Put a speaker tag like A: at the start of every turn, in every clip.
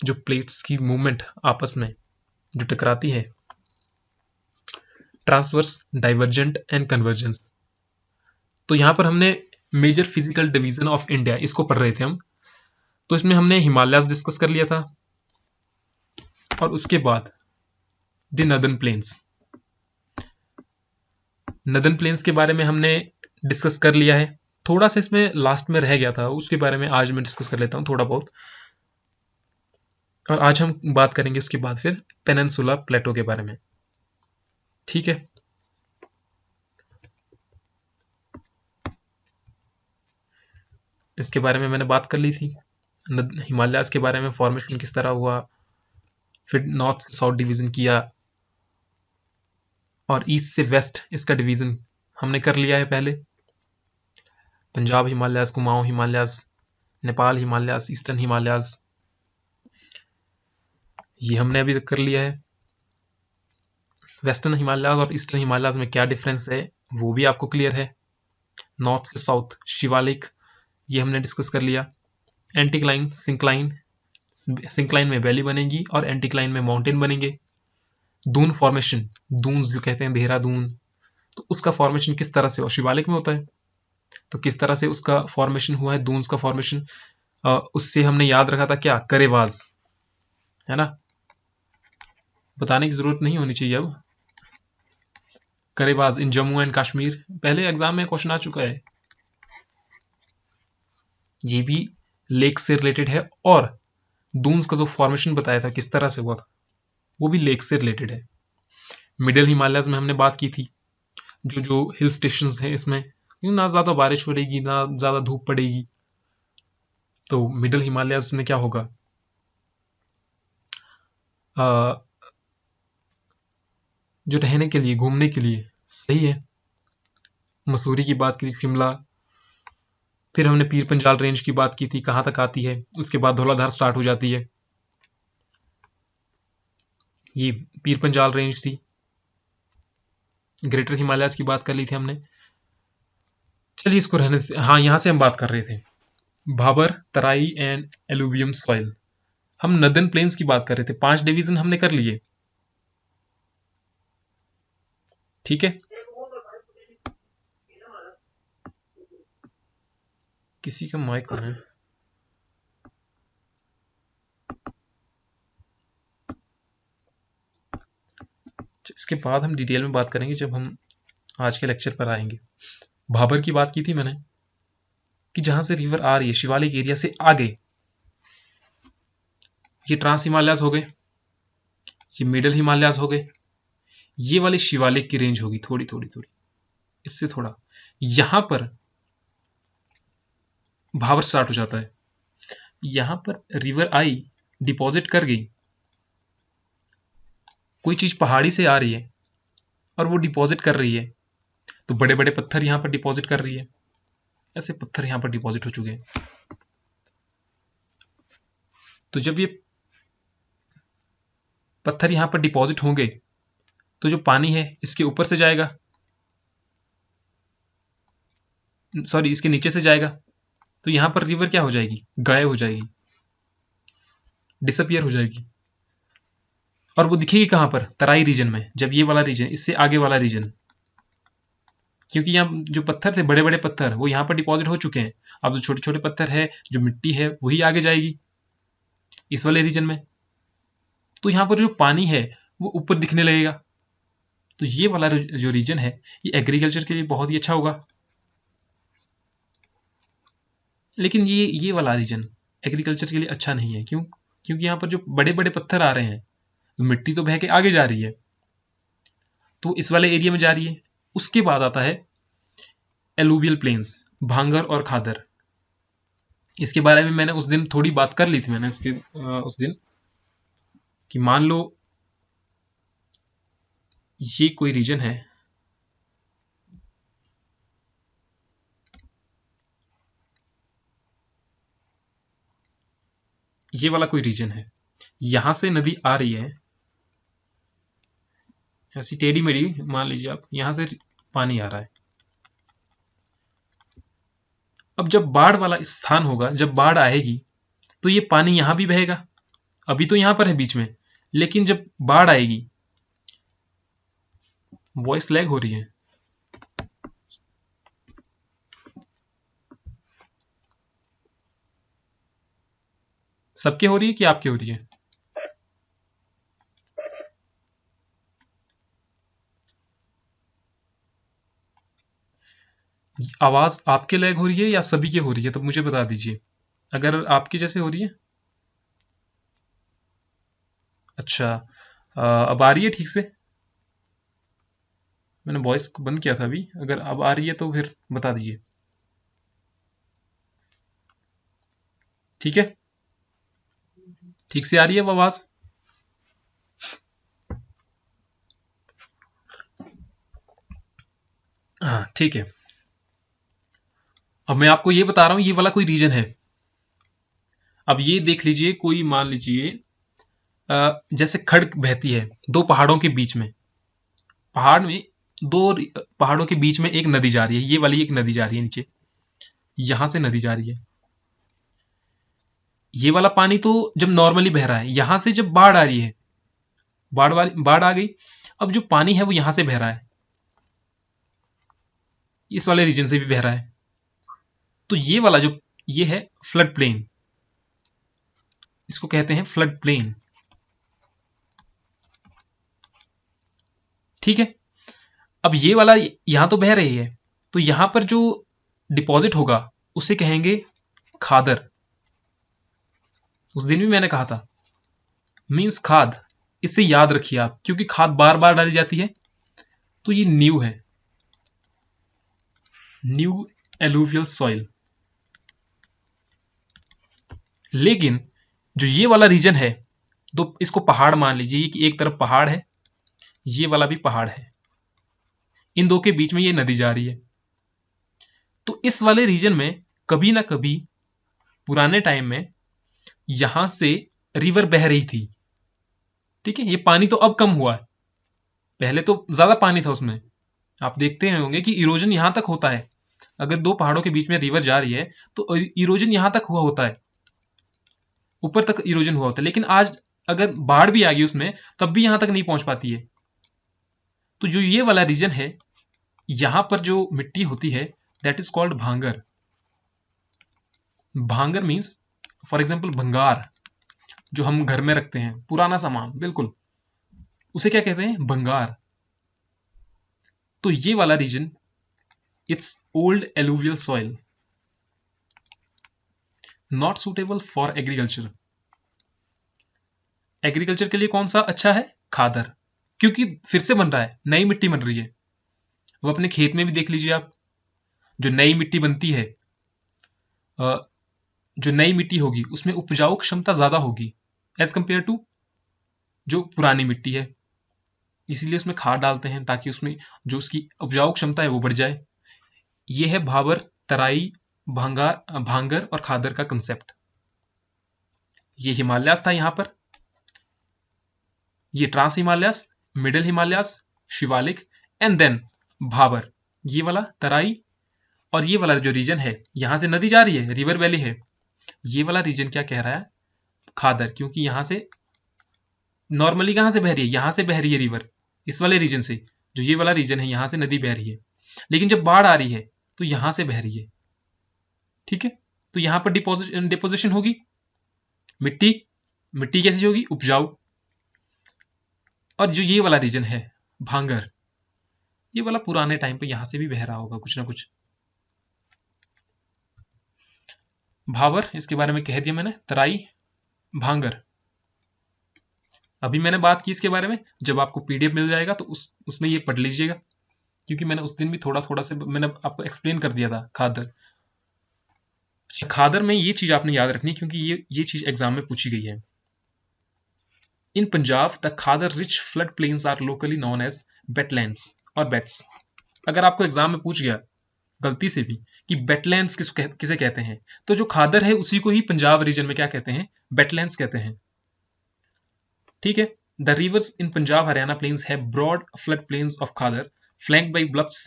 A: जो प्लेट्स की मूवमेंट आपस में जो टकराती है, ट्रांसवर्स, डाइवर्जेंट एंड कन्वर्जेंस। तो यहाँ पर हमने major physical division of India इसको पढ़ रहे थे हम। तो इसमें हमने हिमालयाज डिस्कस कर लिया था, और उसके बाद the northern plains. Northern plains के बारे में हमने डिस्कस कर लिया है। थोड़ा सा इसमें लास्ट में रह गया था, उसके बारे में आज मैं डिस्कस कर लेता हूँ थोड़ा बहुत। और आज हम बात करेंगे उसके बाद फिर पेनिनसुला प्लेटो के बारे में। ठीक है, इसके बारे में मैंने बात कर ली थी। हिमालयाज के बारे में फॉर्मेशन किस तरह हुआ, फिर नॉर्थ साउथ डिवीजन किया, और ईस्ट से वेस्ट इसका डिवीजन हमने कर लिया है पहले। पंजाब हिमालयाज, कुमाऊं हिमालयाज, नेपाल हिमालयाज, ईस्टर्न हिमालयाज, ये हमने अभी तक कर लिया है। वेस्टर्न हिमालयाज और ईस्टर्न हिमालयाज में क्या डिफरेंस है वो भी आपको क्लियर है। नॉर्थ से साउथ शिवालिक, ये हमने डिस्कस कर लिया। एंटीक्लाइन, सिंक्लाइन, सिंक्लाइन में वैली बनेगी और एंटीक्लाइन में माउंटेन बनेंगे। दून फॉर्मेशन, दून जो कहते हैं देहरादून, तो उसका फॉर्मेशन किस तरह से और शिवालिक में होता है, तो किस तरह से उसका फॉर्मेशन हुआ है दून्स का फॉर्मेशन, उससे हमने याद रखा था क्या, करेवाज, है ना, बताने की जरूरत नहीं होनी चाहिए अब। करेवाज इन जम्मू एंड कश्मीर, पहले एग्जाम में क्वेश्चन आ चुका है। ये भी लेक से रिलेटेड है, और दून्स का जो फॉर्मेशन बताया था किस तरह से हुआ था वो भी लेक से रिलेटेड है। मिडिल हिमालयाज में हमने बात की थी, जो जो हिल स्टेशंस हैं इसमें ना ज्यादा बारिश पड़ेगी ना ज्यादा धूप पड़ेगी, तो मिडिल हिमालयाज में क्या होगा, जो रहने के लिए घूमने के लिए सही है। मसूरी की बात की थी, शिमला, फिर हमने पीर पंजाल रेंज की बात की थी कहाँ तक आती है, उसके बाद धौलाधार स्टार्ट हो जाती है, ये पीर पंजाल रेंज थी। ग्रेटर हिमालयाज की बात कर ली थी हमने, चलिए इसको रहने से, हाँ यहाँ से हम बात कर रहे थे भाबर, तराई एंड एलुवियम सॉइल। हम नदर्न प्लेन्स की बात कर रहे थे, 5 डिवीजन हमने कर लिए, ठीक है। किसी का माइक ऑन है, इसके बाद हम डिटेल में बात करेंगे जब हम आज के लेक्चर पर आएंगे। भाबर की बात की थी मैंने कि जहां से रिवर आ रही है शिवालिक एरिया से आगे, ये ट्रांस हिमालयाज हो गए, ये मिडल हिमालयाज हो गए, ये वाली शिवालिक की रेंज होगी थोड़ी थोड़ी थोड़ी, इससे थोड़ा यहां पर भाबर स्टार्ट हो जाता है। यहां पर रिवर आई, डिपॉजिट कर गई, कोई चीज पहाड़ी से आ रही है और वो डिपॉजिट कर रही है, तो बड़े बड़े पत्थर यहां पर डिपॉजिट कर रही है, ऐसे पत्थर यहां पर डिपॉजिट हो चुके हैं। तो जब ये पत्थर यहां पर डिपॉजिट होंगे तो जो पानी है इसके ऊपर से जाएगा, सॉरी इसके नीचे से जाएगा, तो यहां पर रिवर क्या हो जाएगी, गायब हो जाएगी, डिसअपियर हो जाएगी। और वो दिखेगी कहां पर, तराई रीजन में, जब ये वाला रीजन, इससे आगे वाला रीजन, क्योंकि यहाँ जो पत्थर थे बड़े बड़े पत्थर वो यहाँ पर डिपॉजिट हो चुके हैं, अब जो छोटे छोटे पत्थर है जो मिट्टी है वही आगे जाएगी इस वाले रीजन में, तो यहाँ पर जो पानी है वो ऊपर दिखने लगेगा। तो ये वाला जो रीजन है ये एग्रीकल्चर के लिए बहुत ही अच्छा होगा, लेकिन ये वाला रीजन एग्रीकल्चर के लिए अच्छा नहीं है। क्यों, क्योंकि यहाँ पर जो बड़े बड़े पत्थर आ रहे हैं, मिट्टी तो बह के आगे जा रही है, तो इस वाले एरिया में जा रही है। उसके बाद आता है एलुवियल प्लेन्स, भांगर और खादर। इसके बारे में मैंने उस दिन थोड़ी बात कर ली थी मैंने उस दिन, कि मान लो ये कोई रीजन है, ये वाला कोई रीजन है, यहां से नदी आ रही है ऐसी टेढ़ी मेढ़ी, मान लीजिए आप यहां से पानी आ रहा है। अब जब बाढ़ वाला स्थान होगा, जब बाढ़ आएगी तो ये पानी यहां भी बहेगा, अभी तो यहां पर है बीच में, लेकिन जब बाढ़ आएगी, वॉइस लैग हो रही है। सबके हो रही है कि आपके हो रही है? आवाज आपके लैग हो रही है या सभी की हो रही है? तो मुझे बता दीजिए। अगर आपकी जैसे हो रही है, अच्छा, अब आ रही है ठीक से? मैंने वॉइस को बंद किया था अभी, अगर अब आ रही है तो फिर बता दीजिए। ठीक है, ठीक से आ रही है वो आवाज? हाँ ठीक है। अब मैं आपको ये बता रहा हूं, ये वाला कोई रीजन है। अब ये देख लीजिए, कोई मान लीजिए जैसे खड़क बहती है दो पहाड़ों के बीच में, पहाड़ में दो पहाड़ों के बीच में एक नदी जा रही है, ये वाली एक नदी जा रही है नीचे, यहां से नदी जा रही है। ये वाला पानी तो जब नॉर्मली बह रहा है, यहां से जब बाढ़ आ रही है, बाढ़ आ गई, अब जो पानी है वो यहां से बह रहा है, इस वाले रीजन से भी बह रहा है। तो ये वाला जो ये है फ्लड प्लेन, इसको कहते हैं फ्लड प्लेन। ठीक है, अब ये वाला यहां तो बह रही है, तो यहां पर जो डिपॉजिट होगा उसे कहेंगे खादर। उस दिन भी मैंने कहा था, मीन्स खाद। इससे याद रखिए आप, क्योंकि खाद बार बार डाली जाती है, तो ये न्यू है, न्यू एलुवियल सॉइल। लेकिन जो ये वाला रीजन है, तो इसको पहाड़ मान लीजिए कि एक तरफ पहाड़ है, ये वाला भी पहाड़ है, इन दो के बीच में ये नदी जा रही है। तो इस वाले रीजन में कभी ना कभी पुराने टाइम में यहां से रिवर बह रही थी। ठीक है, ये पानी तो अब कम हुआ है, पहले तो ज्यादा पानी था उसमें। आप देखते होंगे कि इरोजन यहां तक होता है, अगर दो पहाड़ों के बीच में रिवर जा रही है तो इरोजन यहां तक हुआ होता है, ऊपर तक इरोजन हुआ होता है। लेकिन आज अगर बाढ़ भी आ गई उसमें, तब भी यहां तक नहीं पहुंच पाती है। तो जो ये वाला रीजन है, यहां पर जो मिट्टी होती है, दैट इज कॉल्ड भांगर। भांगर मीन्स फॉर एग्जाम्पल भंगार, जो हम घर में रखते हैं पुराना सामान, बिल्कुल उसे क्या कहते हैं? भंगार। तो ये वाला region, it's old alluvial soil, not suitable for agriculture. Agriculture के लिए कौन सा अच्छा है? खादर, क्योंकि फिर से बन रहा है, नई मिट्टी बन रही है। वो अपने खेत में भी देख लीजिए आप, जो नई मिट्टी बनती है, जो नई मिट्टी होगी उसमें उपजाऊ क्षमता ज्यादा होगी एज कंपेयर टू जो पुरानी मिट्टी है। इसीलिए उसमें खाद डालते हैं, ताकि उसमें जो उसकी उपजाऊ क्षमता है वो बढ़ जाए। ये है भाबर, तराई, भांगर और खादर का कंसेप्ट। ये हिमालयास था यहां पर, ये trans Himalayas, middle Himalayas, Shivalik, and then Bhabar. ये वाला तराई, और ये वाला जो रीजन है, यहां से नदी जा रही है, रिवर वैली है, ये वाला रीजन क्या कह रहा है? खादर, क्योंकि यहां से नॉर्मली कहां से बह रही है? यहां से बह रही है रिवर, इस वाले रीजन से। जो ये वाला रीजन है, यहां से नदी बह रही है, लेकिन जब बाढ़ आ रही है तो यहां से बह रही है। ठीक है, तो यहां पर डिपोजिशन होगी मिट्टी, मिट्टी कैसी होगी? उपजाऊ। और जो ये वाला रीजन है भांगर, ये वाला पुराने टाइम पे यहां से भी बह रहा होगा कुछ ना कुछ। भावर, इसके बारे में कह दिया मैंने। तराई, भांगर, अभी मैंने बात की इसके बारे में, जब आपको पीडीएफ मिल जाएगा तो उसमें ये पढ़ लीजिएगा, क्योंकि मैंने उस दिन भी थोड़ा थोड़ा से मैंने आपको एक्सप्लेन कर दिया था खादर। खादर में ये चीज आपने याद रखनी, क्योंकि ये चीज एग्जाम में पूछी गई है। In Punjab the khadar rich flood plains are locally known as betlands और बेट्स। अगर आपको एग्जाम में पूछ गया गलती से भी कि बेटलैंड्स किसे कहते हैं, तो जो खादर है उसी को ही पंजाब रीजन में क्या कहते हैं? बेटलैंड्स कहते हैं। ठीक है, the rivers in Punjab Haryana plains है broad flood plains of khadar flank by bluffs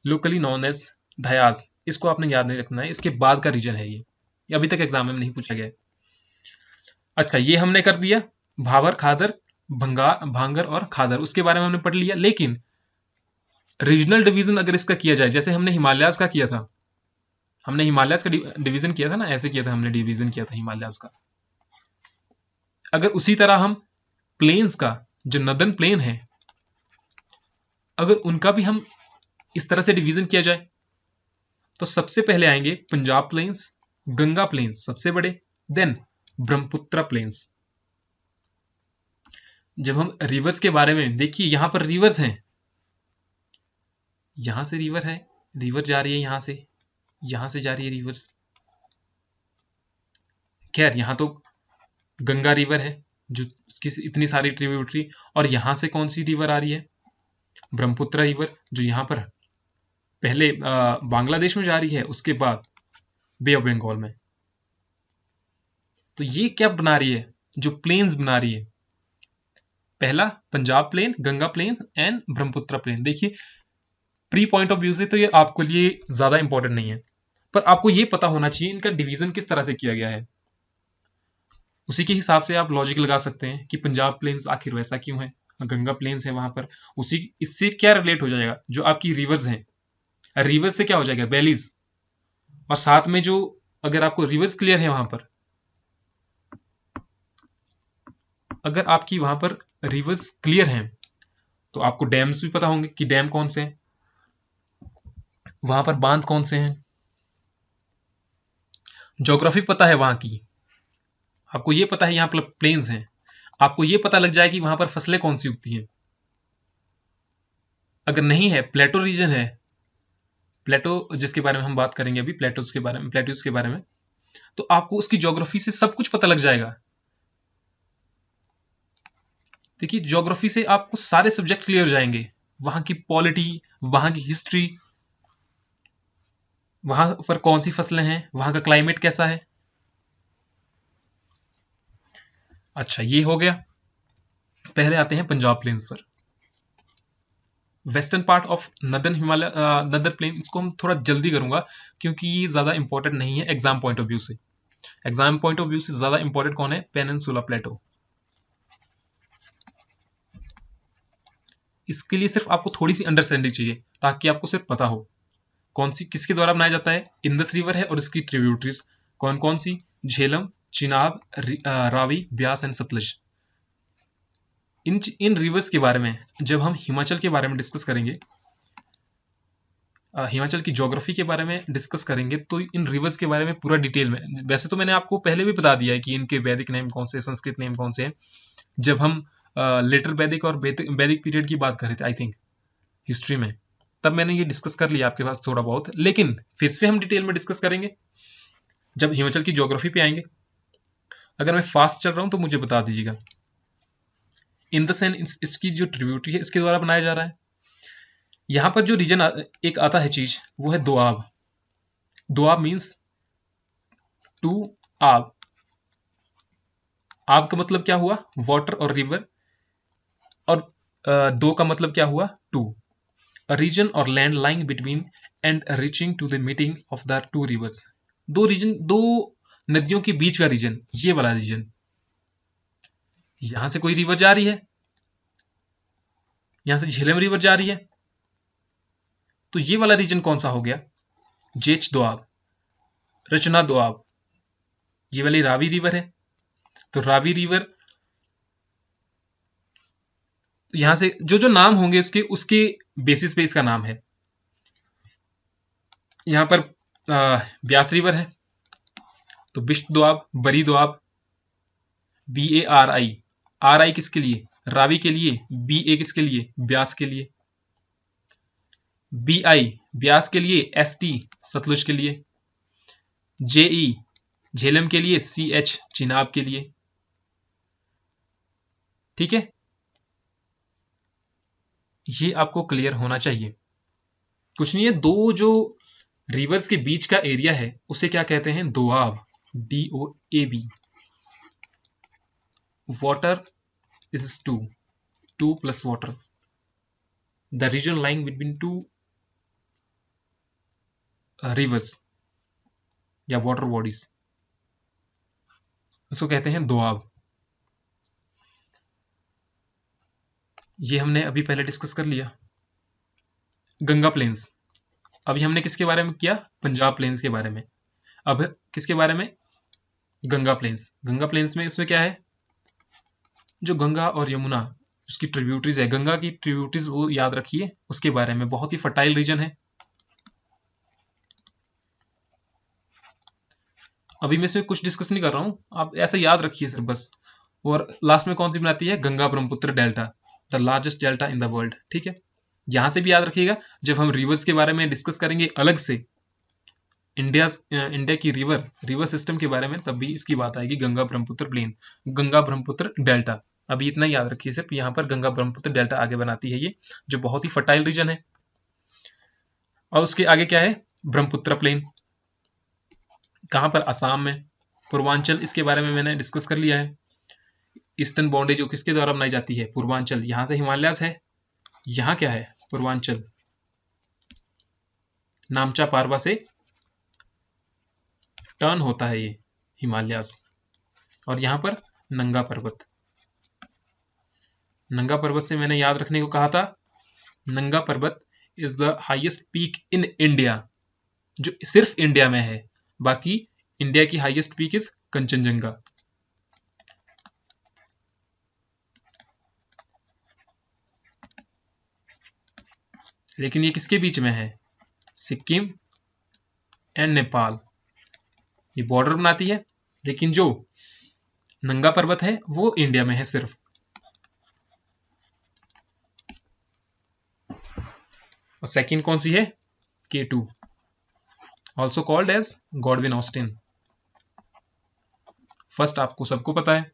A: locally known as dhayas. इसको आपने याद नहीं रखना है, इसके बाद का रीजन है ये अभी तक एग्जाम में नहीं पूछा गया है। अच्छा, ये हमने कर दिया भाबर, खादर, भांगर और खादर, उसके बारे में हमने पढ़ लिया। लेकिन रीजनल डिवीजन अगर इसका किया जाए, जैसे हमने हिमालयाज का किया था, हमने हिमालयाज का डिवीजन किया था ना, ऐसे किया था हमने, डिवीजन किया था हिमालयाज का। अगर उसी तरह हम प्लेन्स का, जो नदन प्लेन है, अगर उनका भी हम इस तरह से डिवीजन किया जाए, तो सबसे पहले आएंगे पंजाब प्लेन्स, गंगा प्लेन्स सबसे बड़े, देन ब्रह्मपुत्र प्लेन्स। जब हम रिवर्स के बारे में देखिए, यहां पर रिवर्स हैं, यहां से रिवर है, रिवर जा रही है यहां से जा रही है रिवर्स। खैर, यहां तो गंगा रिवर है जो उसकी इतनी सारी ट्रिब्यूटरी, और यहां से कौन सी रिवर आ रही है, ब्रह्मपुत्र रिवर, जो यहां पर पहले बांग्लादेश में जा रही है, उसके बाद बे ऑफ बंगाल में। तो ये क्या बना रही है, जो प्लेन्स बना रही है, पहला Punjab plain, Ganga plain and Brahmaputra plain. देखिए, प्री पॉइंट ऑफ व्यू से तो ये आपके लिए ज्यादा इंपॉर्टेंट नहीं है, पर आपको ये पता होना चाहिए इनका डिवीजन किस तरह से किया गया है। उसी के हिसाब से आप लॉजिक लगा सकते हैं कि पंजाब प्लेन्स आखिर वैसा क्यों है, गंगा प्लेन्स है वहां पर, उसी इससे क्या रिलेट हो जाएगा, जो आपकी रिवर्स हैं, रिवर्स से क्या हो जाएगा, वैलीज, और साथ में जो, अगर आपको रिवर्स क्लियर है वहां पर, अगर आपकी वहां पर रिवर्स क्लियर हैं, तो आपको डैम्स भी पता होंगे कि डैम कौन से हैं, वहां पर बांध कौन से हैं, ज्योग्राफी पता है वहां की, आपको ये पता है यहाँ पर प्लेन्स हैं, आपको ये पता लग जाए कि वहां पर फसलें कौन सी उगती हैं। अगर नहीं है, प्लेटो रीजन है, प्लेटो जिसके बारे में हम बात करेंगे अभी, प्लेटोस के बारे में, प्लेट्यूज के बारे में, तो आपको उसकी ज्योग्राफी से सब कुछ पता लग जाएगा। देखिए, ज्योग्राफी से आपको सारे सब्जेक्ट क्लियर हो जाएंगे, वहां की पॉलिटी, वहां की हिस्ट्री, वहां पर कौन सी फसलें हैं, वहां का क्लाइमेट कैसा है। अच्छा, ये हो गया। पहले आते हैं पंजाब प्लेन पर, western part of northern Himalaya, नदर प्लेन, इसको हम थोड़ा जल्दी करूंगा क्योंकि ये ज्यादा इंपॉर्टेंट नहीं है एग्जाम पॉइंट ऑफ व्यू से। एग्जाम पॉइंट ऑफ व्यू से ज्यादा इंपॉर्टेंट कौन है, पेनिनसुला प्लेटो। इसके लिए सिर्फ आपको थोड़ी सी अंडरस्टैंडिंग चाहिए, ताकि आपको सिर्फ पता हो कौन सी किसके द्वारा बनाया जाता है। इंदस रिवर है और इसकी ट्रिब्यूटरीज कौन कौन सी, झेलम, चिनाब, रावी, ब्यास एंड सतलज। इन रिवर्स के बारे में जब हम हिमाचल के बारे में डिस्कस करेंगे, हिमाचल की ज्योग्राफी के बारे में डिस्कस करेंगे, तो इन रिवर्स के बारे में पूरा डिटेल में, वैसे तो मैंने आपको पहले भी बता दिया है कि इनके वैदिक नेम कौन से, संस्कृत नेम कौन से हैं, जब हम लेटर वैदिक और वैदिक पीरियड की बात कर रहे थे, आई थिंक हिस्ट्री में, तब मैंने ये डिस्कस कर लिया आपके पास थोड़ा बहुत, लेकिन फिर से हम डिटेल में डिस्कस करेंगे जब हिमाचल की ज्योग्राफी पे आएंगे। अगर मैं फास्ट चल रहा हूं तो मुझे बता दीजिएगा। इन द सेंस इसकी जो ट्रिब्यूटरी है इसके द्वारा बनाया जा रहा है। यहां पर जो रीजन एक आता है चीज, वो है दोआब। दोआब मीन्स टू आब। आब का मतलब क्या हुआ, वाटर और रिवर, और दो का मतलब क्या हुआ, to, a region or land lying between and reaching to the meeting of the two rivers। दो रीजन, दो नदियों के बीच का रीजन, ये वाला रीजन। यहां से कोई रिवर जा रही है, यहां से झेलम रिवर जा रही है, तो ये वाला रीजन कौन सा हो गया, जेच दोआब, रचना दोआब। ये वाली रावी रिवर है, तो रावी रिवर, यहां से जो जो नाम होंगे उसके उसके बेसिस पे इसका नाम है। यहां पर ब्यास रिवर है, तो बिष्ट दोआब, बरी दोआब, BARI, RI किसके लिए, रावी के लिए, BA किसके लिए, ब्यास के लिए, BI ब्यास के लिए, ST सतलुज के लिए, JE झेलम के लिए, CH चिनाब के लिए। ठीक है, ये आपको क्लियर होना चाहिए। कुछ नहीं है, दो जो रिवर्स के बीच का एरिया है उसे क्या कहते हैं, doab, DOAB। Water is two, two plus water, the region lying between two rivers या वाटर बॉडीज। उसको कहते हैं दोआब। ये हमने अभी पहले डिस्कस कर लिया। गंगा प्लेन्स, अभी हमने किसके बारे में किया? पंजाब प्लेन्स के बारे में। अब किसके बारे में? गंगा प्लेन्स। गंगा प्लेन्स में इसमें क्या है? जो गंगा और यमुना उसकी ट्रिब्यूटरीज है, गंगा की ट्रिब्यूटरीज वो याद रखिए, उसके बारे में। बहुत ही फर्टाइल रीजन है। अभी मैं इसमें कुछ डिस्कस नहीं कर रहा हूं, आप ऐसे याद रखिए सिर्फ बस। और लास्ट में कौन सी बनाती है? Ganga Brahmaputra delta, the largest delta in the world. ठीक है, यहां से भी याद रखिएगा। जब हम रिवर्स के बारे में डिस्कस करेंगे अलग से, इंडिया की रिवर सिस्टम के बारे में, तब भी इसकी बात आएगी। गंगा ब्रह्मपुत्र प्लेन, गंगा ब्रह्मपुत्र डेल्टा, अभी इतना याद रखिए सिर्फ। यहाँ पर गंगा ब्रह्मपुत्र डेल्टा आगे बनाती है ये, जो बहुत ही फर्टाइल रीजन है। और उसके आगे क्या है? ब्रह्मपुत्र प्लेन, कहां पर? असम में। पूर्वांचल, इसके बारे में मैंने डिस्कस कर लिया है। ईस्टर्न बाउंड्री जो किसके द्वारा बनाई जाती है? पूर्वांचल। यहां से हिमालयास है, यहां क्या है? पूर्वांचल। नामचा पारवा से टर्न होता है ये हिमालयास। और यहां पर नंगा पर्वत। नंगा पर्वत से मैंने याद रखने को कहा था, नंगा पर्वत is the highest peak in India, जो सिर्फ इंडिया में है। बाकी इंडिया की हाईएस्ट पीक इज कंचनजंगा। लेकिन ये किसके बीच में है? सिक्किम एंड नेपाल, ये बॉर्डर बनाती है। लेकिन जो नंगा पर्वत है वो इंडिया में है सिर्फ। और सेकंड कौन सी है? K2, also called as Godwin Austen. First आपको सबको पता है।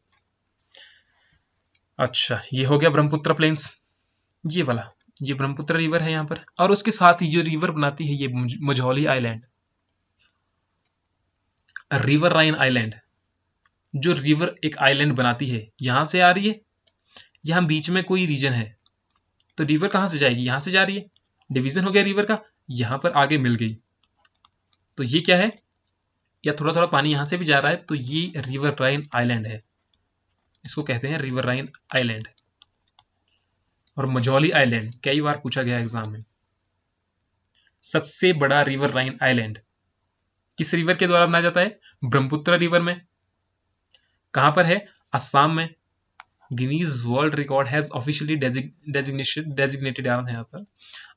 A: अच्छा, ये हो गया ब्रह्मपुत्र प्लेन्स, ये वाला। ये ब्रह्मपुत्र रिवर है यहाँ पर, और उसके साथ ही जो रिवर बनाती है ये मझौली आइलैंड, रिवर राइन आइलैंड। जो रिवर एक आइलैंड बनाती है, यहां से आ रही है, यहां बीच में कोई रीजन है, तो रिवर कहां से जाएगी? यहां से जा रही है, डिवीजन हो गया रिवर का, यहां पर आगे मिल गई। तो ये क्या है? या थोड़ा थोड़ा पानी यहां से भी जा रहा है, तो ये रिवर राइन आइलैंड है। इसको कहते हैं रिवर राइन आइलैंड। और मझौली आइलैंड कई बार पूछा गया एग्जाम में। सबसे बड़ा रिवर राइन आइलैंड किस रिवर के द्वारा बनाया जाता है? ब्रह्मपुत्र रिवर में। कहां पर है? असम में। Guinness world record has officially designated यहाँ पर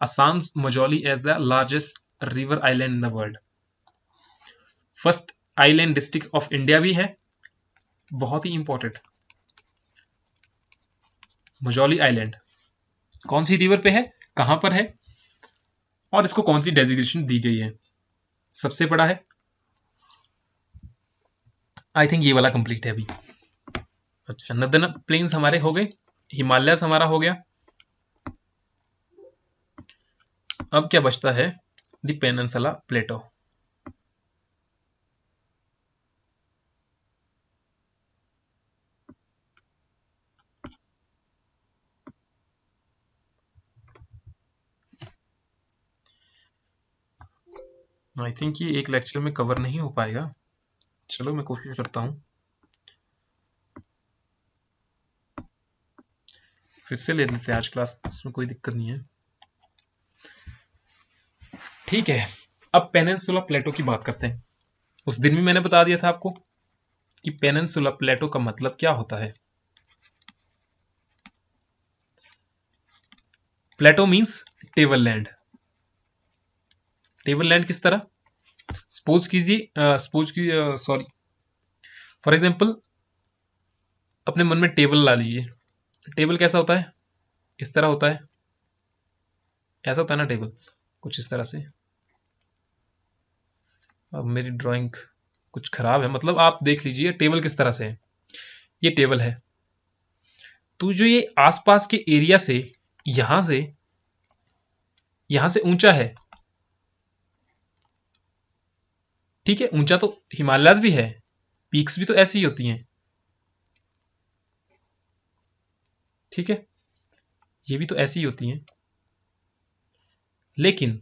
A: Assam Majuli as the largest river island in the world. First island district of India भी है, बहुत ही इंपॉर्टेंट। मझौली आइलैंड कौन सी रिवर पे है, कहां पर है, और इसको कौन सी डेजिग्नेशन दी गई है? सबसे बड़ा है। आई थिंक ये वाला कंप्लीट है अभी। अच्छा, नदन प्लेन्स हमारे हो गए, हिमालयस हमारा हो गया। अब क्या बचता है? The peninsula plateau. I think ये एक लेक्चर में कवर नहीं हो पाएगा, चलो मैं कोशिश करता हूं, फिर से ले लेते हैं आज क्लास, उसमें कोई दिक्कत नहीं है। ठीक है, अब पेनिनसुला प्लेटो की बात करते हैं। उस दिन भी मैंने बता दिया था आपको कि पेनिनसुला प्लेटो का मतलब क्या होता है। Plateau means table land. Table land किस तरह? सपोज कीजिए, सॉरी, फॉर एग्जांपल अपने मन में टेबल ला लीजिए। टेबल कैसा होता है? इस तरह होता है, ऐसा होता है ना टेबल, कुछ इस तरह से। अब मेरी ड्राइंग कुछ खराब है, मतलब आप देख लीजिए टेबल किस तरह से है। ये टेबल है, तो जो ये आसपास के एरिया से यहां से यहां से ऊंचा है, ठीक है, ऊंचा तो हिमालयस भी है, पीक्स भी तो ऐसी ही होती हैं, ठीक है, ये भी तो ऐसी ही होती हैं। लेकिन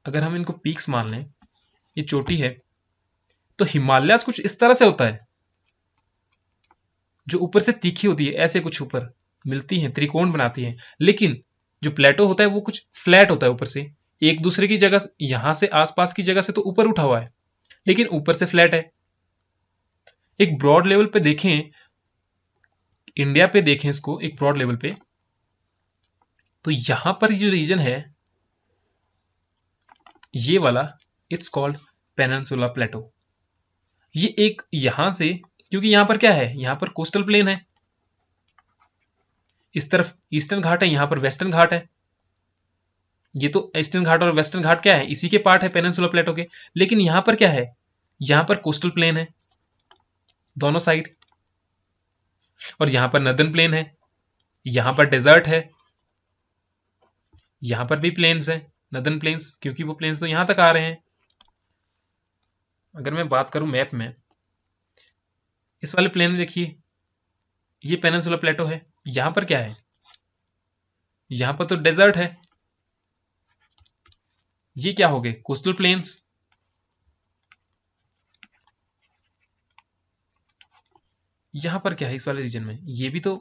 A: अगर हम इनको पीक्स मान लें, ये चोटी है, तो हिमालयाज कुछ इस तरह से होता है, जो ऊपर से तीखी होती है, ऐसे कुछ ऊपर मिलती हैं, त्रिकोण बनाती हैं। लेकिन जो प्लेटो होता है वो कुछ फ्लैट होता है, ऊपर से एक दूसरे की जगह, यहां से आसपास की जगह से तो ऊपर उठा हुआ है, लेकिन ऊपर से फ्लैट है। एक ब्रॉड लेवल पे देखें, इंडिया पे देखें इसको एक ब्रॉड लेवल पे, तो यहां पर जो रीजन है ये वाला, इट्स कॉल्ड पेनिनसुला प्लेटो। ये एक यहां से, क्योंकि यहां पर क्या है, यहां पर कोस्टल प्लेन है, इस तरफ ईस्टर्न घाट है, यहां पर वेस्टर्न घाट है। ये तो ईस्टर्न घाट और वेस्टर्न घाट क्या है, इसी के पार्ट है पेनिनसुला प्लेटो के। लेकिन यहां पर क्या है, यहां पर कोस्टल प्लेन है दोनों साइड, और यहां पर नदर्न प्लेन है, यहां पर डेजर्ट है, यहां पर भी प्लेन्स हैं, नदर्न प्लेन्स, क्योंकि वो प्लेन्स तो यहां तक आ रहे हैं। अगर मैं बात करूं मैप में, इस वाले प्लेन में देखिए, ये पेनिनसुला प्लेटो है, यहां पर क्या है, यहां पर तो डेजर्ट है। ये क्या हो गए, कोस्टल प्लेन्स। यहां पर क्या है इस वाले रीजन में, ये भी तो,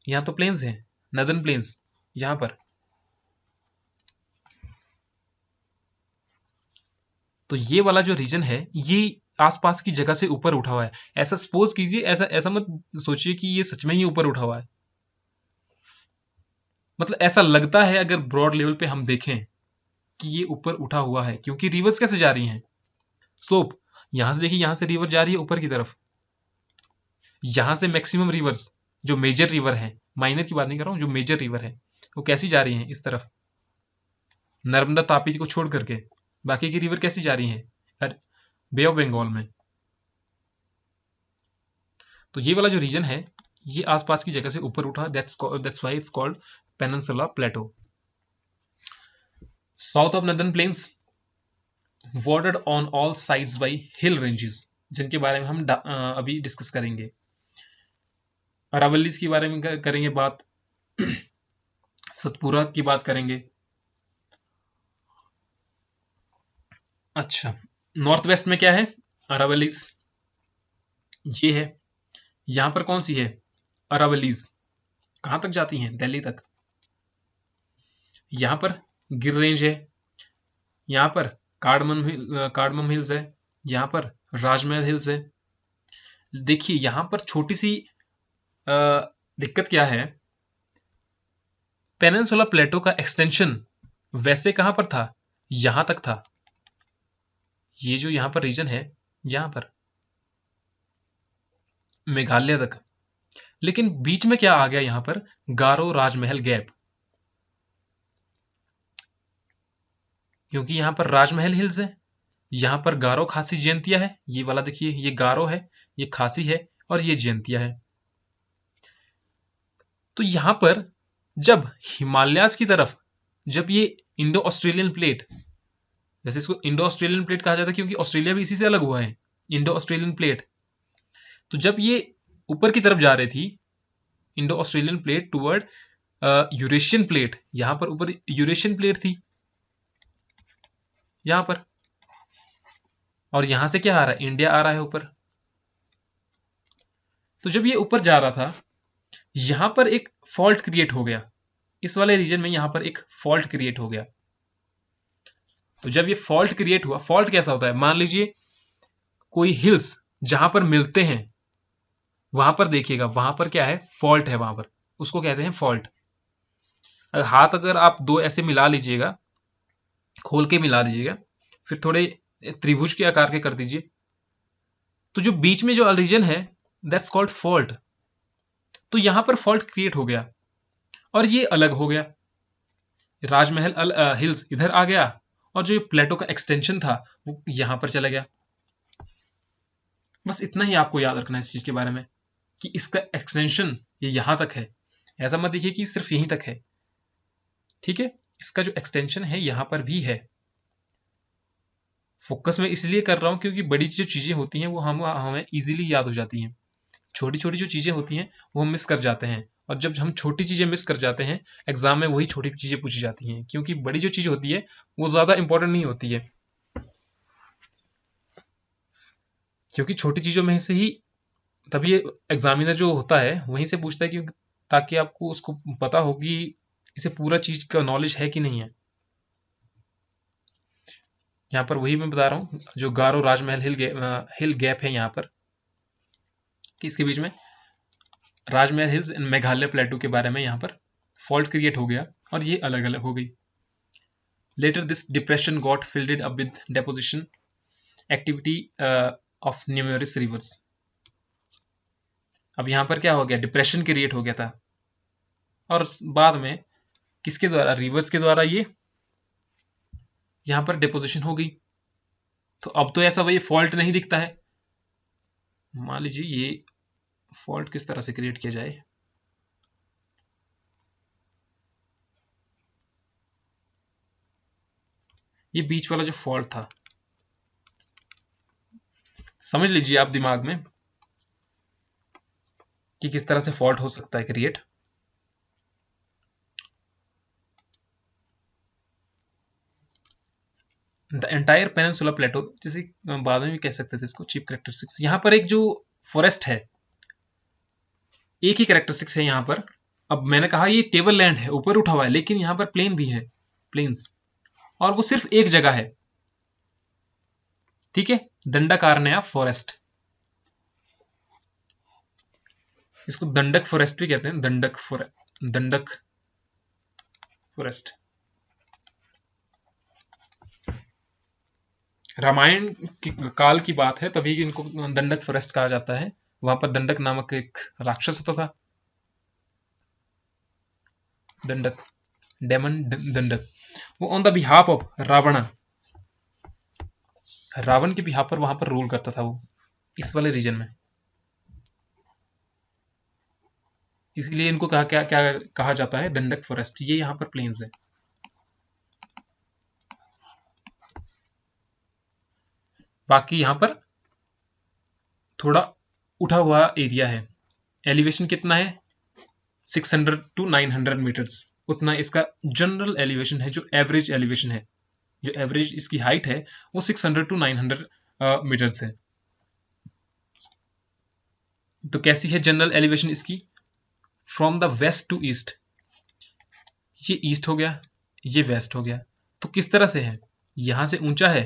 A: यहां तो प्लेन्स हैं, नदर्न प्लेन्स यहां पर। तो ये वाला जो रीजन है ये आसपास की जगह से ऊपर उठा हुआ है। ऐसा सपोज कीजिए, ऐसा ऐसा मत सोचिए कि ये सच में ही ऊपर उठा हुआ है। मतलब ऐसा लगता है अगर ब्रॉड लेवल पे हम देखें कि ये ऊपर उठा हुआ है, क्योंकि रिवर्स कैसे जा रही हैं, स्लोप। यहां से देखिए, यहां से रिवर जा रही है ऊपर की तरफ, यहां से मैक्सिमम रिवर्स जो मेजर रिवर है, माइनर की बात नहीं कर रहा हूं, जो मेजर रिवर है वो कैसी जा रही है इस तरफ, नर्मदा तापी को छोड़ करके बाकी की रिवर कैसी जा रही है बे ऑफ बंगाल में। तो ये वाला जो रीजन है ये आसपास की जगह से ऊपर उठा, that's why it's called peninsula plateau. South of northern plain bordered on all sides by hill ranges, जिनके बारे में हम अभी डिस्कस करेंगे। अरावलीज के बारे में करेंगे बात, सतपुरा की बात करेंगे। अच्छा, नॉर्थ वेस्ट में क्या है, अरावलीज ये है। यहां पर कौन सी है, अरावलीज कहां तक जाती हैं, दिल्ली तक। यहां पर गिर रेंज है, यहां पर कार्डमम हिल्स है, यहां पर राजमहल हिल्स है। देखिए यहां पर छोटी सी दिक्कत क्या है, पेनिनसुला प्लेटो का एक्सटेंशन वैसे कहां पर था, यहां तक था, ये जो यहां पर रीजन है, यहां पर मेघालय तक। लेकिन बीच में क्या आ गया, यहां पर गारो राजमहल गैप, क्योंकि यहां पर राजमहल हिल्स है, यहां पर गारो खासी जयंतिया है। ये वाला देखिए, ये गारो है, ये खासी है, और ये जयंतिया है। तो यहां पर जब हिमालयाज की तरफ, जब ये इंडो ऑस्ट्रेलियन प्लेट, जैसे इसको इंडो ऑस्ट्रेलियन प्लेट कहा जाता है क्योंकि ऑस्ट्रेलिया भी इसी से अलग हुआ है, इंडो ऑस्ट्रेलियन प्लेट। तो जब ये ऊपर की तरफ जा रही थी, Indo Australian plate toward Eurasian plate, यहां पर ऊपर यूरेशियन प्लेट थी यहां पर, और यहां से क्या आ रहा है, इंडिया आ रहा है ऊपर। तो जब ये ऊपर जा रहा था, यहां पर एक फॉल्ट क्रिएट हो गया, इस वाले रीजन में यहां पर एक फॉल्ट क्रिएट हो गया। तो जब ये फॉल्ट क्रिएट हुआ, फॉल्ट कैसा होता है, मान लीजिए कोई हिल्स जहां पर मिलते हैं, वहां पर देखिएगा, वहां पर क्या है, फॉल्ट है वहां पर, उसको कहते हैं फॉल्ट। हाथ अगर आप दो ऐसे मिला लीजिएगा, खोल के मिला दीजिएगा, फिर थोड़े त्रिभुज के आकार के कर दीजिए, तो जो बीच में जो रीजन है दैट्स कॉल्ड फॉल्ट। तो यहां पर फॉल्ट क्रिएट हो गया और ये अलग हो गया, राजमहल हिल्स इधर आ गया, और जो प्लेटो का एक्सटेंशन था वो यहां पर चला गया। बस इतना ही आपको याद रखना है इस चीज के बारे में, कि इसका एक्सटेंशन ये यहां तक है, ऐसा मत देखिए कि सिर्फ यहीं तक है, ठीक है। इसका जो एक्सटेंशन है यहां पर भी है। फोकस में इसलिए कर रहा हूं क्योंकि बड़ी जो चीजें होती हैं वो हमें इजीली याद हो जाती हैं, छोटी छोटी जो चीजें होती हैं वो हम मिस कर जाते हैं, और जब हम छोटी चीजें मिस कर जाते हैं एग्जाम में वही छोटी चीजें पूछी जाती हैं, क्योंकि बड़ी जो चीज होती है वो ज्यादा इंपॉर्टेंट नहीं होती है। क्योंकि छोटी चीजों में से ही तभी एग्जामिनर जो होता है वहीं से पूछता है कि ताकि आपको उसको पता हो कि इसे पूरा चीज का नॉलेज है कि नहीं है। यहाँ पर वही मैं बता रहा हूँ, जो गारो राजमहल हिल गैप है यहाँ पर, कि इसके बीच में राजमहल हिल्स एंड मेघालय प्लेटू के बारे में यहाँ पर फॉल्ट क्रिएट हो गया और ये अलग अलग हो गई। Later this depression got filled up with deposition activity of numerous rivers. अब यहाँ पर क्या हो गया, डिप्रेशन क्रिएट हो गया था और बाद में किसके द्वारा, रिवर्स के द्वारा ये यहाँ पर डिपोजिशन हो गई। तो अब तो ऐसा वही फॉल्ट नहीं दिखता है। मान लीजिए ये फॉल्ट किस तरह से क्रिएट किया जाए। ये बीच वाला जो फॉल्ट था, समझ लीजिए आप दिमाग में कि किस तरह से फॉल्ट हो सकता है क्रिएट। द एंटायर पेनिनसुला प्लेटो, जैसे बाद में भी कह सकते थे इसको, चीप करेक्टरिस्टिक्स। यहाँ पर एक जो फॉरेस्ट है, एक ही करेक्टरिस्टिक्स है यहाँ पर। अब मैंने कहा ये टेबल लैंड है, ऊपर उठा हुआ है, लेकिन यहाँ पर प्लेन भी है, प्लेन्स, और वो सिर्फ एक जगह है। ठीक है, दंडकारण्य फॉरेस्ट, इसको दंडक फॉरेस्ट भी कहते हैं, दंडक फॉरेस्ट। रामायण काल की बात है, तभी इनको दंडक फॉरेस्ट कहा जाता है। वहां पर दंडक नामक एक राक्षस होता था, दंडक, डेमन दंडक। वो on the behalf of Ravan, Ravan के बिहाफ पर वहां पर रूल करता था वो, इस वाले रीजन में। इसलिए इनको कहा क्या क्या कहा जाता है, दंडक फॉरेस्ट। ये यहाँ पर प्लेन्स है। बाकी यहाँ पर थोड़ा उठा हुआ एरिया है। एलिवेशन कितना है, 600 टू 900 मीटर्स, उतना इसका जनरल एलिवेशन है। जो एवरेज एलिवेशन है, जो एवरेज इसकी हाइट है, वो 600 टू 900 मीटर्स है। तो कैसी है जनरल एलिवेशन इसकी, from the west to east. ये ईस्ट हो गया, ये वेस्ट हो गया। तो किस तरह से है, यहां से ऊंचा है,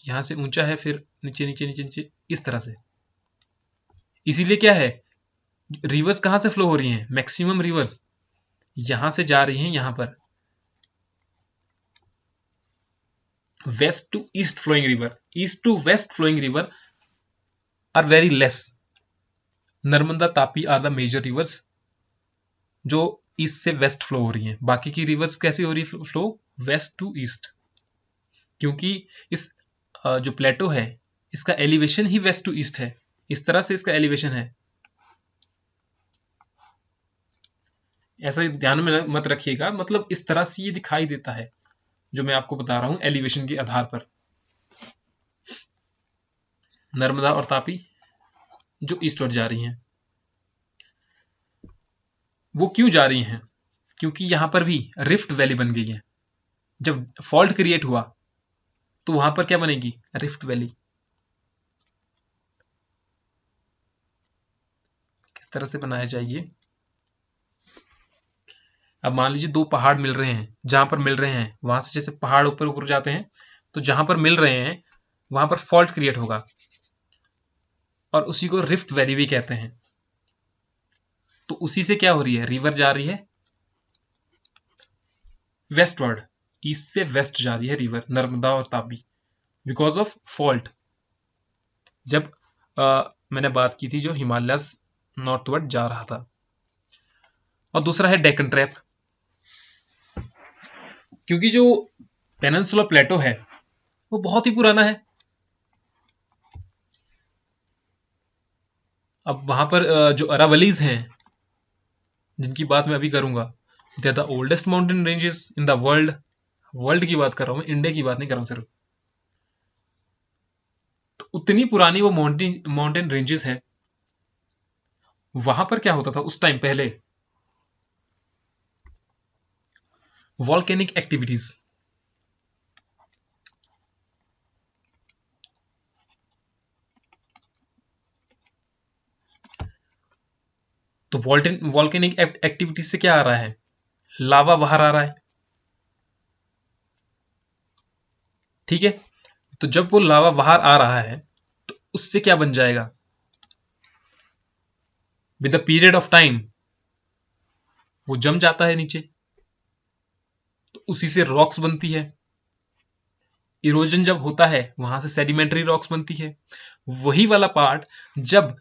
A: यहां से ऊंचा है, फिर नीचे नीचे नीचे नीचे, इस तरह से। इसीलिए क्या है, रिवर्स कहां से फ्लो हो रही हैं, मैक्सिमम रिवर्स यहां से जा रही हैं, यहां पर west to east flowing river, east to west flowing river are very less. Narmada Tapi are the major rivers जो ईस्ट से वेस्ट फ्लो हो रही हैं। बाकी की रिवर्स कैसे हो रही है फ्लो, वेस्ट टू ईस्ट, क्योंकि इस जो प्लेटो है इसका एलिवेशन ही वेस्ट टू ईस्ट है। इस तरह से इसका एलिवेशन है। ऐसा ध्यान में मत रखिएगा, मतलब इस तरह से ये दिखाई देता है जो मैं आपको बता रहा हूं एलिवेशन के आधार पर। नर्मदा और तापी जो ईस्टवर्ड जा रही हैं, वो क्यों जा रही हैं, क्योंकि यहां पर भी रिफ्ट वैली बन गई है। जब फॉल्ट क्रिएट हुआ तो वहां पर क्या बनेगी, रिफ्ट वैली। किस तरह से बनाया जाइए। अब मान लीजिए दो पहाड़ मिल रहे हैं, जहां पर मिल रहे हैं वहां से जैसे पहाड़ ऊपर ऊपर जाते हैं, तो जहां पर मिल रहे हैं वहां पर फॉल्ट क्रिएट होगा, और उसी को रिफ्ट वैली भी कहते हैं। तो उसी से क्या हो रही है, रिवर जा रही है वेस्टवर्ड, ईस्ट से वेस्ट जा रही है रिवर नर्मदा और तापी, बिकॉज ऑफ फॉल्ट। जब मैंने बात की थी जो हिमालय नॉर्थवर्ड जा रहा था। और दूसरा है डेक्कन ट्रैप, क्योंकि जो पेनिनसुला प्लेटो है वो बहुत ही पुराना है। अब वहां पर जो अरावलीज हैं, जिनकी बात मैं अभी करूंगा, they are the oldest mountain ranges in the world. World की बात कर रहा हूं मैं, इंडिया की बात नहीं कर रहा हूं सिर्फ। तो उतनी पुरानी वो माउंटेन रेंजेस है। वहां पर क्या होता था उस टाइम पहले, वॉल्केनिक तो वॉल्केनिक एक्टिविटी से क्या आ रहा है, लावा बाहर आ रहा है, ठीक है। तो जब वो लावा बाहर आ रहा है तो उससे क्या बन जाएगा, with the period of time वो जम जाता है नीचे, तो उसी से रॉक्स बनती है। इरोजन जब होता है वहां से सेडिमेंट्री रॉक्स बनती है। वही वाला पार्ट जब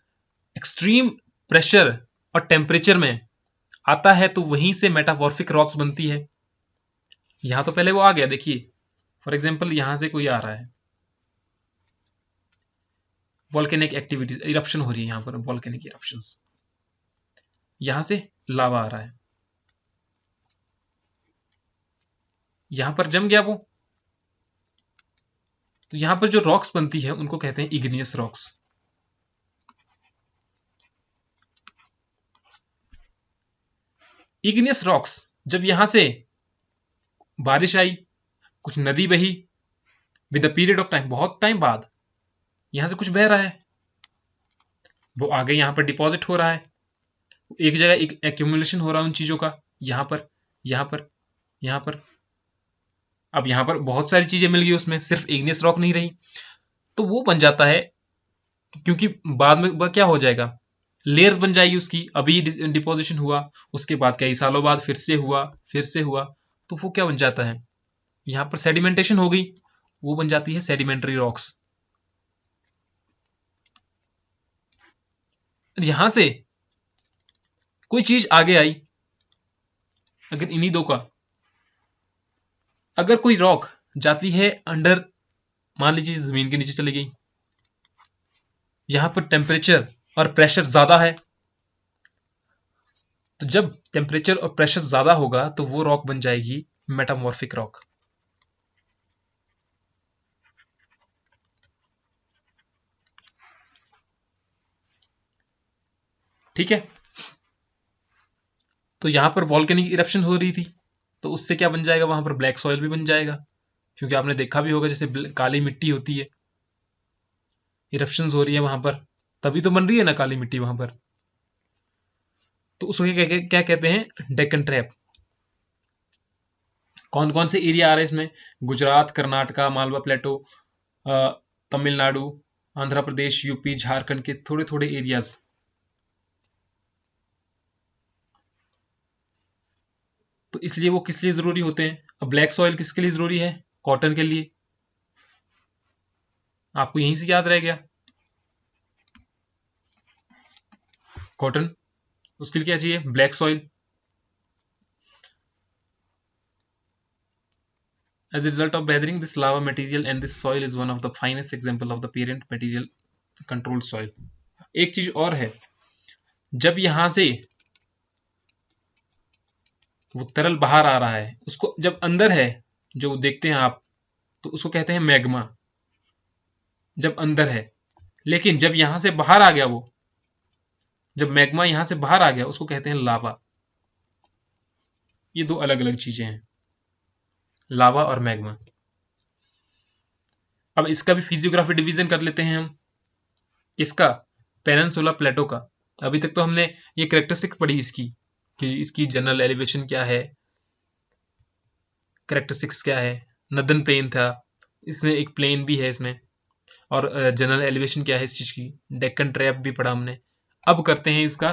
A: एक्सट्रीम प्रेशर और टेम्परेचर में आता है तो वहीं से मेटामॉर्फिक रॉक्स बनती है। यहां तो पहले वो आ गया, देखिए फॉर एग्जांपल यहां से कोई आ रहा है, वॉल्केनिक एक्टिविटीज, इरप्शन हो रही है यहां पर, वॉल्केनिक इरप्शंस, यहां से लावा आ रहा है, यहां पर जम गया वो, तो यहां पर जो रॉक्स बनती है उनको कहते हैं इग्नियस रॉक्स। इग्नियस रॉक्स जब यहां से बारिश आई, कुछ नदी बही, with the period of time, बहुत टाइम बाद यहां से कुछ बह रहा है, वो आगे यहां पर डिपॉजिट हो रहा है, एक जगह एक एक्यूमुलेशन हो रहा है उन चीजों का, यहां पर, यहां पर, यहां पर। अब यहां पर बहुत सारी चीजें मिल गई, उसमें सिर्फ इग्नियस रॉक नहीं रही, तो वो बन जाता है, क्योंकि बाद में क्या हो जाएगा, लेयर्स बन जाएगी उसकी। अभी डिपोजिशन हुआ, उसके बाद कई सालों बाद फिर से हुआ, फिर से हुआ, तो वो क्या बन जाता है, यहां पर सेडिमेंटेशन हो गई, वो बन जाती है सेडिमेंट्री रॉक्स। यहां से कोई चीज आगे आई, अगर इन्हीं दो का, अगर कोई रॉक जाती है अंडर, मान लीजिए जमीन के नीचे चली गई, यहां पर टेम्परेचर और प्रेशर ज्यादा है, तो जब टेम्परेचर और प्रेशर ज्यादा होगा तो वो रॉक बन जाएगी मेटामॉर्फिक रॉक। ठीक है, तो यहां पर वॉल्केनिक इरप्शन हो रही थी, तो उससे क्या बन जाएगा, वहां पर ब्लैक सॉइल भी बन जाएगा, क्योंकि आपने देखा भी होगा जैसे काली मिट्टी होती है, इरप्शंस हो रही है वहां पर, तभी तो बन रही है ना काली मिट्टी वहां पर। तो उसको क्या कहते हैं, डेक्कन ट्रैप। कौन कौन से एरिया आ रहे हैं इसमें, गुजरात, कर्नाटका, मालवा प्लेटो, तमिलनाडु, आंध्र प्रदेश, यूपी, झारखंड के थोड़े थोड़े एरियाज। तो इसलिए वो किस लिए जरूरी होते हैं, अब ब्लैक सॉइल किसके लिए जरूरी है, कॉटन के लिए, आपको यहीं से याद रह गया, कॉटन, उसके लिए क्या चाहिए, black soil. As a result of weathering, this lava material and this soil is one of the finest example of the parent material controlled soil. एक चीज और है, जब यहां से वो तरल बाहर आ रहा है, उसको जब अंदर है, जो देखते हैं आप, तो उसको कहते हैं मैग्मा, जब अंदर है। लेकिन जब यहां से बाहर आ गया वो, जब मैग्मा यहां से बाहर आ गया, उसको कहते हैं लावा। ये दो अलग अलग चीजें हैं, लावा और मैग्मा। अब इसका भी फिजियोग्राफी डिवीजन कर लेते हैं हम, किसका, पेनिनसुला प्लेटो का। अभी तक तो हमने ये कैरेक्टरिस्टिक पढ़ी इसकी, कि इसकी जनरल एलिवेशन क्या है, कैरेक्टरिस्टिक्स क्या है, नदन प्लेन था, इसमें एक प्लेन भी है इसमें, और जनरल एलिवेशन क्या है इस चीज की, डेक्कन ट्रैप भी पढ़ा हमने। अब करते हैं इसका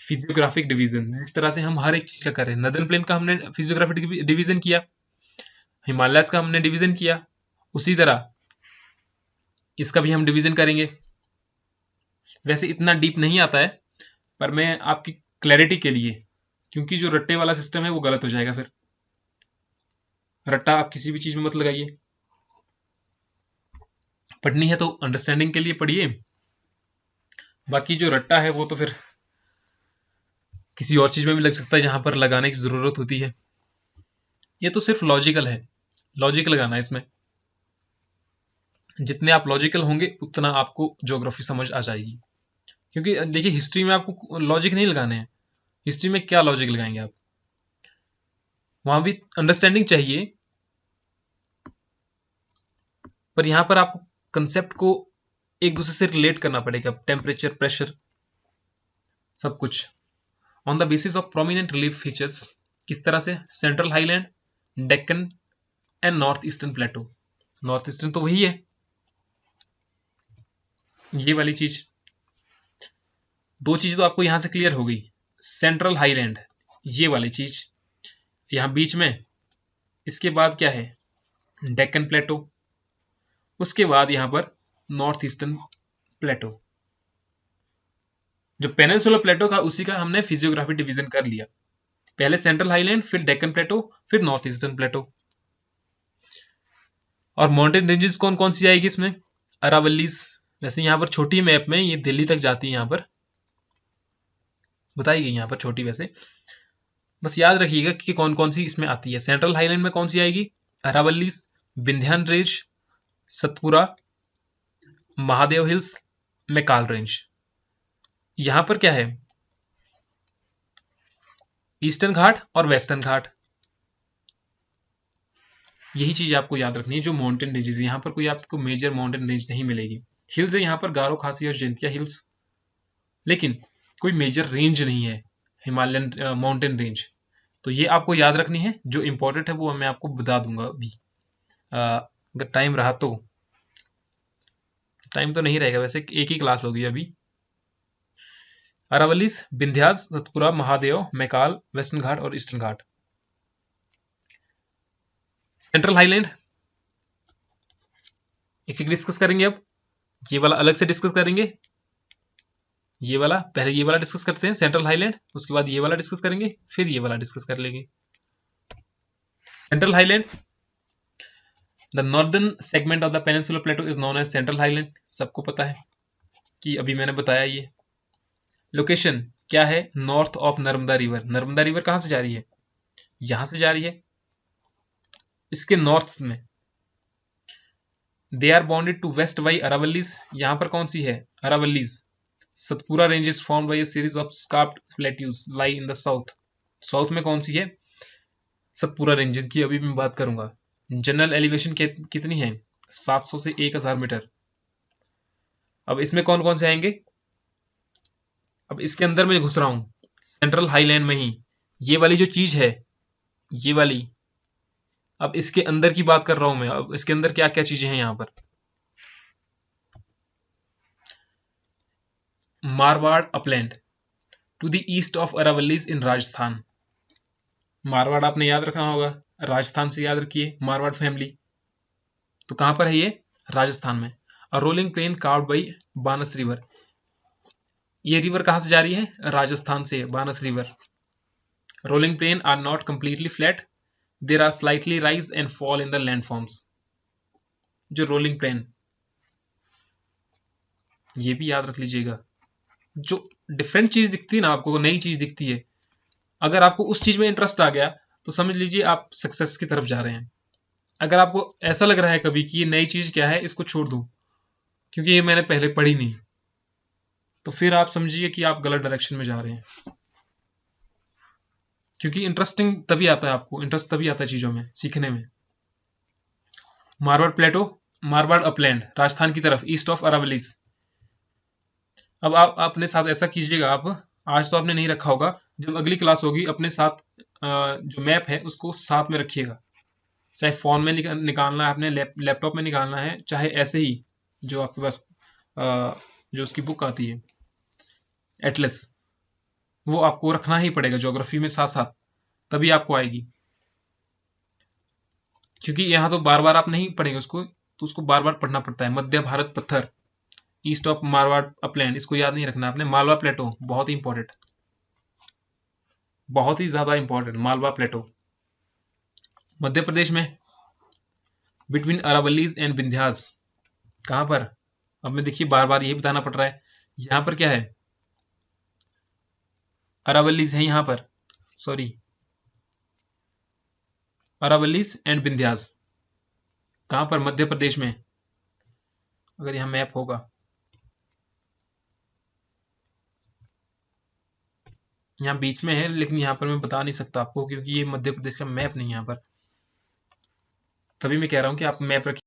A: फिजियोग्राफिक डिवीजन, जिस तरह से हम हर एक चीज का करें, नदन प्लेन का हमने फिजियोग्राफिक डिवीजन किया, हिमालयस का हमने डिवीजन किया, उसी तरह इसका भी हम डिवीजन करेंगे। वैसे इतना डीप नहीं आता है, पर मैं आपकी क्लैरिटी के लिए, क्योंकि जो रट्टे वाला सिस्टम है वो गलत हो जाएगा, फिर रट्टा आप किसी भी चीज में मत लगाइए, पढ़नी है तो अंडरस्टैंडिंग के लिए पढ़िए, बाकी जो रट्टा है वो तो फिर किसी और चीज में भी लग सकता है जहां पर लगाने की जरूरत होती है। ये तो सिर्फ लॉजिकल है, लॉजिक लगाना है इसमें, जितने आप लॉजिकल होंगे उतना आपको ज्योग्राफी समझ आ जाएगी। क्योंकि देखिए हिस्ट्री में आपको लॉजिक नहीं लगाने हैं, हिस्ट्री में क्या लॉजिक लगाएंगे आप, वहां भी अंडरस्टैंडिंग चाहिए, पर यहां पर आपको कंसेप्ट को एक दूसरे से रिलेट करना पड़ेगा, टेम्परेचर, प्रेशर, सब कुछ। On the basis of prominent relief features, किस तरह से? Central highland, Deccan and north eastern plateau. North eastern तो वही है, ये वाली चीज। दो चीज तो आपको यहां से क्लियर हो गई, सेंट्रल हाईलैंड ये वाली चीज यहां बीच में, इसके बाद क्या है? डेक्कन प्लेटो, उसके बाद यहां पर नॉर्थ ईस्टर्न प्लेटो। जो पेनिनसुलर प्लेटो का उसी का हमने फिजियोग्राफी डिवीजन कर लिया, पहले सेंट्रल हाईलैंड, फिर डेक्कन प्लेटो, फिर नॉर्थ ईस्टर्न प्लेटो। और माउंटेन रेंजेस कौन कौन सी आएगी इसमें? अरावल्लीज। वैसे यहां पर छोटी मैप में ये दिल्ली तक जाती है, यहां पर बताई गई, यहां पर छोटी, वैसे बस याद रखिएगा कि कौन कौन सी इसमें आती है। सेंट्रल हाईलैंड में कौन सी आएगी? Aravallis, Vindhyan range, Satpura, Mahadev hills, Maikal range. यहां पर क्या है? ईस्टर्न घाट और वेस्टर्न घाट। यही चीज आपको याद रखनी है। जो माउंटेन रेंजेस, यहां पर कोई आपको मेजर माउंटेन रेंज नहीं मिलेगी। हिल्स है यहां पर गारो खासी और जैंतिया हिल्स, लेकिन कोई मेजर रेंज नहीं है हिमालयन माउंटेन रेंज। तो ये आपको याद रखनी है। जो इंपॉर्टेंट है वो मैं आपको बता दूंगा अभी, अगर टाइम रहा तो। टाइम तो नहीं रहेगा वैसे, एक ही क्लास होगी अभी। अरावलीज, विंध्यास, सतपुरा, महादेव, मैकाल, वेस्टर्न घाट और ईस्टर्न घाट। सेंट्रल हाईलैंड एक एक डिस्कस करेंगे। अब ये वाला अलग से डिस्कस करेंगे। ये वाला पहले, ये वाला डिस्कस करते हैं सेंट्रल हाईलैंड, उसके बाद ये वाला डिस्कस करेंगे, फिर ये वाला डिस्कस कर लेंगे। Central highland, the northern segment of the peninsular plateau is known as central highland. सबको पता है कि अभी मैंने बताया ये। लोकेशन क्या है? North of Narmada river. Narmada river कहां से जा रही है? यहां से जा रही है, इसके नॉर्थ में। They are bounded to west by Aravallis. यहां पर कौन सी है? Aravallis. Satpura range is formed by a series of scarped plateaus lie in the south. South में कौन सी है? सतपुरा रेंज की अभी मैं बात करूंगा। जनरल एलिवेशन कितनी है? 700 से 1000 मीटर। अब इसमें कौन कौन से आएंगे? अब इसके अंदर मैं घुस रहा हूं, सेंट्रल हाईलैंड में ही। ये वाली जो चीज है, ये वाली, अब इसके अंदर की बात कर रहा हूं मैं। अब इसके अंदर क्या क्या चीजें हैं यहां पर? Marwar upland to the east of Aravallis in Rajasthan. Marwar आपने याद रखना होगा, राजस्थान से याद रखिए मारवाड़ फैमिली। तो कहां पर है ये? राजस्थान में। और rolling plain carved by Banas river. ये रिवर कहां से जा रही है? राजस्थान से, Banas river. Rolling plain are not completely flat, there are slightly rise and fall in the landforms. जो रोलिंग प्लेन, ये भी याद रख लीजिएगा। जो डिफरेंट चीज दिखती है ना आपको, नई चीज दिखती है, अगर आपको उस चीज में इंटरेस्ट आ गया तो समझ लीजिए आप सक्सेस की तरफ जा रहे हैं। अगर आपको ऐसा लग रहा है कभी कि ये नई चीज क्या है, इसको छोड़ दूं क्योंकि ये मैंने पहले पढ़ी नहीं, तो फिर आप समझिए कि आप गलत डायरेक्शन में जा रहे हैं। क्योंकि इंटरेस्टिंग तभी आता है, आपको इंटरेस्ट तभी आता है चीजों में, सीखने में। मारवाड़ प्लेटो, मारवाड़ अपलैंड राजस्थान की तरफ, ईस्ट ऑफ अरावलीज। अब आप अपने साथ ऐसा कीजिएगा, आप आज तो आपने नहीं रखा होगा, जब अगली क्लास होगी अपने साथ जो मैप है उसको साथ में रखिएगा। चाहे फोन में निकालना है आपने, लैपटॉप में निकालना है, चाहे ऐसे ही जो आपके पास जो उसकी बुक आती है एटलस, वो आपको रखना ही पड़ेगा ज्योग्राफी में साथ साथ, तभी आपको आएगी। क्योंकि यहाँ तो बार बार आप नहीं पढ़ेंगे उसको, तो उसको बार बार पढ़ना पड़ता है। मध्य भारत पत्थर, ईस्ट ऑफ मारवाड़ अपलैंड, इसको याद नहीं रखना आपने। मालवा प्लेटो बहुत ही इंपॉर्टेंट, बहुत ही ज्यादा इंपॉर्टेंट। मालवा प्लेटो मध्य प्रदेश में, बिटवीन अरावलीज एंड विंध्यास। कहां पर? अब मैं देखिए बार बार यही बताना पड़ रहा है। यहां पर क्या है? अरावलीज है यहां पर, सॉरी, अरावलीज एंड विंध्यास। कहां पर? मध्य प्रदेश में। अगर यहां मैप होगा, यहाँ बीच में है, लेकिन यहाँ पर मैं बता नहीं सकता आपको क्योंकि ये मध्य प्रदेश का मैप नहीं है यहाँ पर। तभी मैं कह रहा हूँ कि आप मैप रखिए।